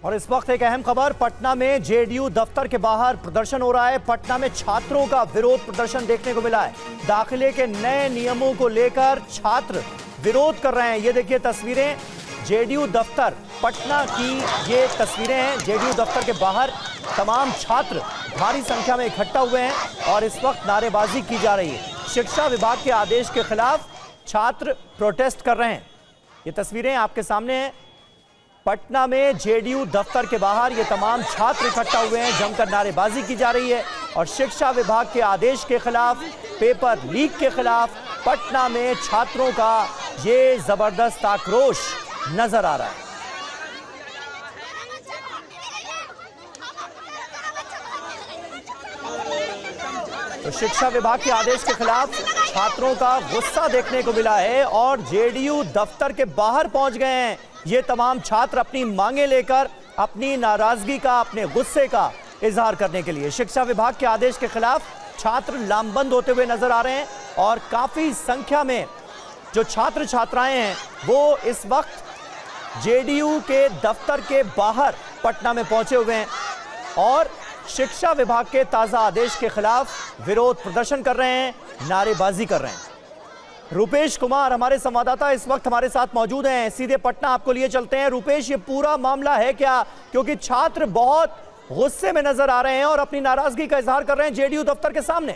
और इस वक्त एक अहम खबर, पटना में जेडीयू दफ्तर के बाहर प्रदर्शन हो रहा है। पटना में छात्रों का विरोध प्रदर्शन देखने को मिला है। दाखिले के नए नियमों को लेकर छात्र विरोध कर रहे हैं। ये देखिए तस्वीरें जेडीयू दफ्तर पटना की, ये तस्वीरें हैं जेडीयू दफ्तर के बाहर। तमाम छात्र भारी संख्या में इकट्ठा हुए हैं और इस वक्त नारेबाजी की जा रही है। शिक्षा विभाग के आदेश के खिलाफ छात्र प्रोटेस्ट कर रहे हैं। ये तस्वीरें आपके सामने हैं। पटना में जेडीयू दफ्तर के बाहर ये तमाम छात्र इकट्ठा हुए हैं, जमकर नारेबाजी की जा रही है और शिक्षा विभाग के आदेश के खिलाफ, पेपर लीक के खिलाफ पटना में छात्रों का ये जबरदस्त आक्रोश नजर आ रहा है। तो शिक्षा विभाग के आदेश के खिलाफ छात्रों का गुस्सा देखने को मिला है और जेडीयू दफ्तर के बाहर पहुंच गए हैं ये तमाम छात्र अपनी मांगे लेकर, अपनी नाराजगी का, अपने गुस्से का इजहार करने के लिए। शिक्षा विभाग के आदेश के खिलाफ छात्र लामबंद होते हुए नजर आ रहे हैं और काफी संख्या में जो छात्र छात्राएं हैं वो इस वक्त जेडीयू के दफ्तर के बाहर पटना में पहुंचे हुए हैं और शिक्षा विभाग के ताजा आदेश के खिलाफ विरोध प्रदर्शन कर रहे हैं, नारेबाजी कर रहे हैं। रुपेश कुमार हमारे संवाददाता इस वक्त हमारे साथ मौजूद हैं, सीधे पटना आपको लिए चलते हैं। रुपेश, ये पूरा मामला है क्या? क्योंकि छात्र बहुत गुस्से में नजर आ रहे हैं और अपनी नाराजगी का इजहार कर रहे हैं जेडीयू दफ्तर के सामने।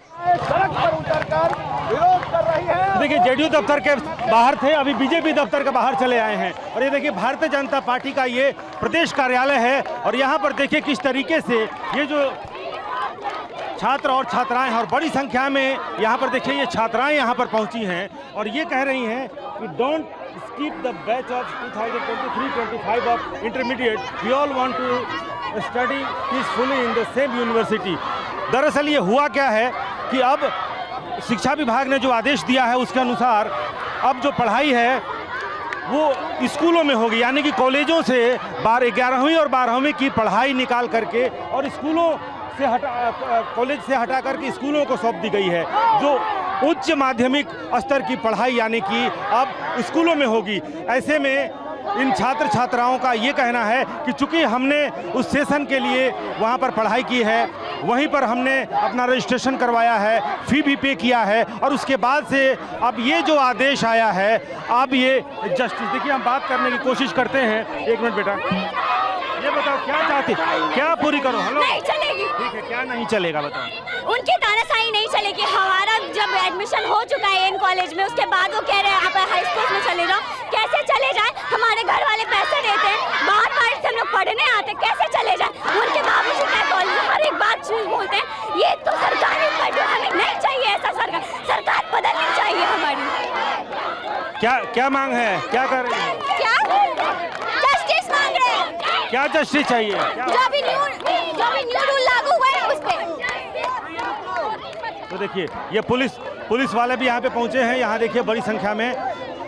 सड़क पर उतरकर विरोध कर रही है। देखिए जेडीयू दफ्तर के बाहर थे, अभी बीजेपी दफ्तर के बाहर चले आए हैं और ये देखिए भारतीय जनता पार्टी का ये प्रदेश कार्यालय है और यहाँ पर देखिए किस तरीके से ये जो छात्र और छात्राएं हैं और बड़ी संख्या में यहाँ पर देखिए ये छात्राएं यहाँ पर पहुँची हैं और ये कह रही हैं कि don't skip the batch of 2023-25 of intermediate, we all want to study peacefully in the same university. दरअसल ये हुआ क्या है कि अब शिक्षा विभाग ने जो आदेश दिया है उसके अनुसार अब जो पढ़ाई है वो स्कूलों में होगी, यानी कि कॉलेजों से 11वीं और 12वीं की पढ़ाई निकाल करके और स्कूलों से कॉलेज से हटा करके स्कूलों को सौंप दी गई है। जो उच्च माध्यमिक स्तर की पढ़ाई यानी कि अब स्कूलों में होगी। ऐसे में इन छात्र छात्राओं का ये कहना है कि चूंकि हमने उस सेशन के लिए वहाँ पर पढ़ाई की है, वहीं पर हमने अपना रजिस्ट्रेशन करवाया है, फी भी पे किया है और उसके बाद से अब ये जो आदेश आया है, अब ये जस्टिस, देखिए हम बात करने की कोशिश करते हैं। एक मिनट बेटा, ये बताओ क्या चाहती, क्या पूरी करो? हेलो, नहीं चलेगी। ठीक है, क्या नहीं चलेगा बताओ? उनकी तानाशाही नहीं चलेगी। हमारा जब एडमिशन हो चुका है इन कॉलेज में, उसके बाद वो कह रहे हैं आप हाई स्कूल में चले जाओ। कैसे चले जाएं? हमारे घर वाले पैसे देते हैं, बाहर से हम लोग पढ़ने आते, कैसे चले जाएं? उनके बाबूजी क्या कॉलेज हर एक बात बोलते हैं। ये तो सरकारी पढ़, हमें नहीं चाहिए ऐसा सरकार बदलनी चाहिए हमारी। क्या मांग है, क्या कर रही है? क्या जस्टिस मांग रहे हैं? क्या जस्टिस चाहिए? जो भी न्यू रूल लागू हुआ है उस पे। तो देखिए ये पुलिस वाले भी यहाँ पे पहुँचे हैं। यहाँ देखिए बड़ी संख्या में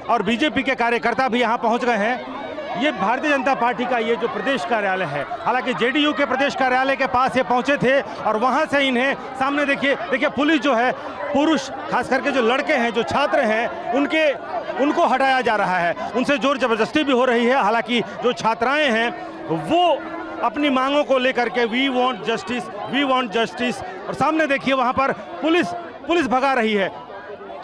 और बीजेपी के कार्यकर्ता भी यहाँ पहुँच गए हैं। ये भारतीय जनता पार्टी का ये जो प्रदेश कार्यालय है, हालांकि जेडीयू के प्रदेश कार्यालय के पास ये पहुँचे थे और वहाँ से इन्हें सामने देखिए पुलिस जो है, पुरुष खास करके जो लड़के हैं, जो छात्र हैं, उनको हटाया जा रहा है, उनसे जोर जबरदस्ती भी हो रही है। हालांकि जो छात्राएं हैं वो अपनी मांगों को लेकर के वी वांट जस्टिस और सामने देखिए वहां पर पुलिस भगा रही है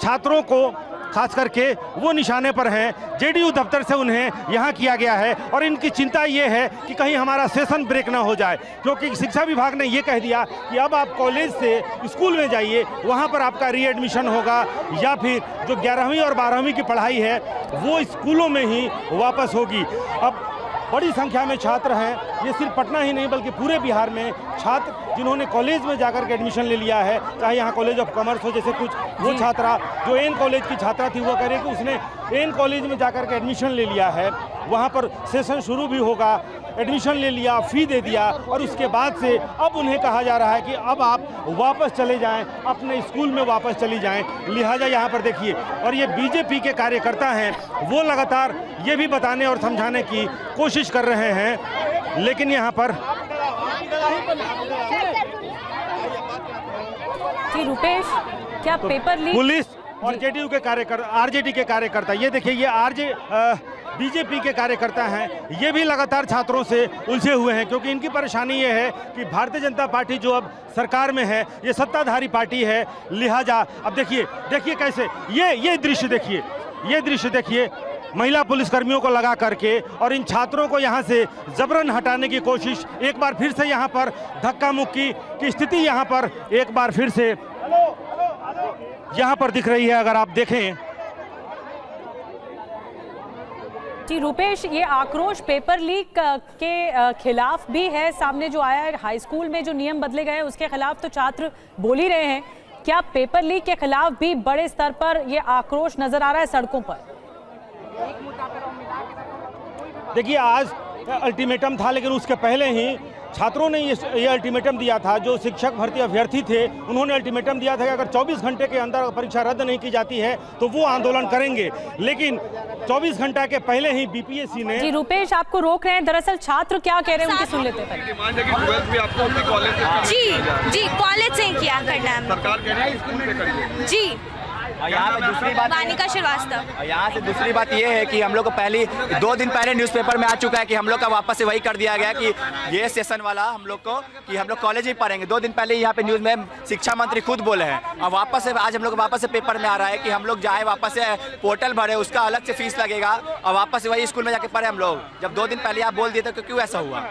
छात्रों को, खास करके वो निशाने पर हैं। जेडीयू दफ्तर से उन्हें यहाँ किया गया है और इनकी चिंता ये है कि कहीं हमारा सेशन ब्रेक ना हो जाए, क्योंकि शिक्षा विभाग ने ये कह दिया कि अब आप कॉलेज से स्कूल में जाइए, वहाँ पर आपका रीएडमिशन होगा या फिर जो 11वीं और 12वीं की पढ़ाई है वो स्कूलों में ही वापस होगी। अब बड़ी संख्या में छात्र हैं, ये सिर्फ पटना ही नहीं बल्कि पूरे बिहार में छात्र जिन्होंने कॉलेज में जाकर के एडमिशन ले लिया है, चाहे यहाँ कॉलेज ऑफ कॉमर्स हो, जैसे कुछ वो छात्रा जो एन कॉलेज की छात्रा थी वो कह रही है कि उसने एन कॉलेज में जाकर के एडमिशन ले लिया है, वहाँ पर सेशन शुरू भी होगा, एडमिशन ले लिया, फ़ी दे दिया और उसके बाद से अब उन्हें कहा जा रहा है कि अब आप वापस चले जाएं, अपने स्कूल में वापस चली जाएं। लिहाजा यहाँ पर देखिए, और ये बीजेपी के कार्यकर्ता हैं, वो लगातार ये भी बताने और समझाने की कोशिश कर रहे हैं, लेकिन यहाँ पर जी रुपेश, क्या पेपर लीक? पुलिस और जेडीयू के कार्यकर्ता, आरजेडी के कार्यकर्ता, ये देखिए ये बीजेपी के कार्यकर्ता हैं ये भी लगातार छात्रों से उलझे हुए हैं, क्योंकि इनकी परेशानी ये है कि भारतीय जनता पार्टी जो अब सरकार में है, ये सत्ताधारी पार्टी है, लिहाजा अब देखिए कैसे ये दृश्य देखिए, ये दृश्य देखिए, महिला पुलिसकर्मियों को लगा करके और इन छात्रों को यहाँ से जबरन हटाने की कोशिश, एक बार फिर से यहाँ पर धक्का मुक्की की स्थिति यहाँ पर एक बार फिर से यहाँ पर दिख रही है। अगर आप देखें जी रूपेश, ये आक्रोश पेपर लीक के खिलाफ भी है, सामने जो आया है हाई स्कूल में जो नियम बदले गए हैं उसके खिलाफ तो छात्र बोल ही रहे हैं। क्या पेपर लीक के खिलाफ भी बड़े स्तर पर ये आक्रोश नजर आ रहा है सड़कों पर? देखिए, आज अल्टीमेटम था, लेकिन उसके पहले ही छात्रों ने ये अल्टीमेटम दिया था। जो शिक्षक भर्ती अभ्यर्थी थे उन्होंने अल्टीमेटम दिया था कि अगर 24 घंटे के अंदर परीक्षा रद्द नहीं की जाती है तो वो आंदोलन करेंगे, लेकिन 24 घंटा के पहले ही बीपीएससी ने। जी रूपेश, आपको रोक रहे हैं, दरअसल छात्र क्या कह रहे हैं उनकी सुन लेते हैं। जी कॉलेज से किया करना है सरकार कह रही है स्कूल से करिए। जी। यहाँ पे दूसरी बात, वानिका श्रीवास्तव, यहाँ से दूसरी बात ये है कि हम लोग को पहले 2 दिन पहले न्यूज़पेपर में आ चुका है कि हम लोग का वापस से वही कर दिया गया कि ये सेशन वाला हम लोग को कि हम लोग कॉलेज ही पढ़ेंगे। 2 दिन पहले यहाँ पे न्यूज़ में शिक्षा मंत्री खुद बोले हैं और वापस से आज हम लोग वापस से पेपर में आ रहा है कि हम लोग जाए वापस से पोर्टल भरे, उसका अलग से फीस लगेगा और वापस से वही स्कूल में जाके पढ़े हम लोग। जब 2 दिन पहले आप बोल दिए तो क्यों ऐसा हुआ?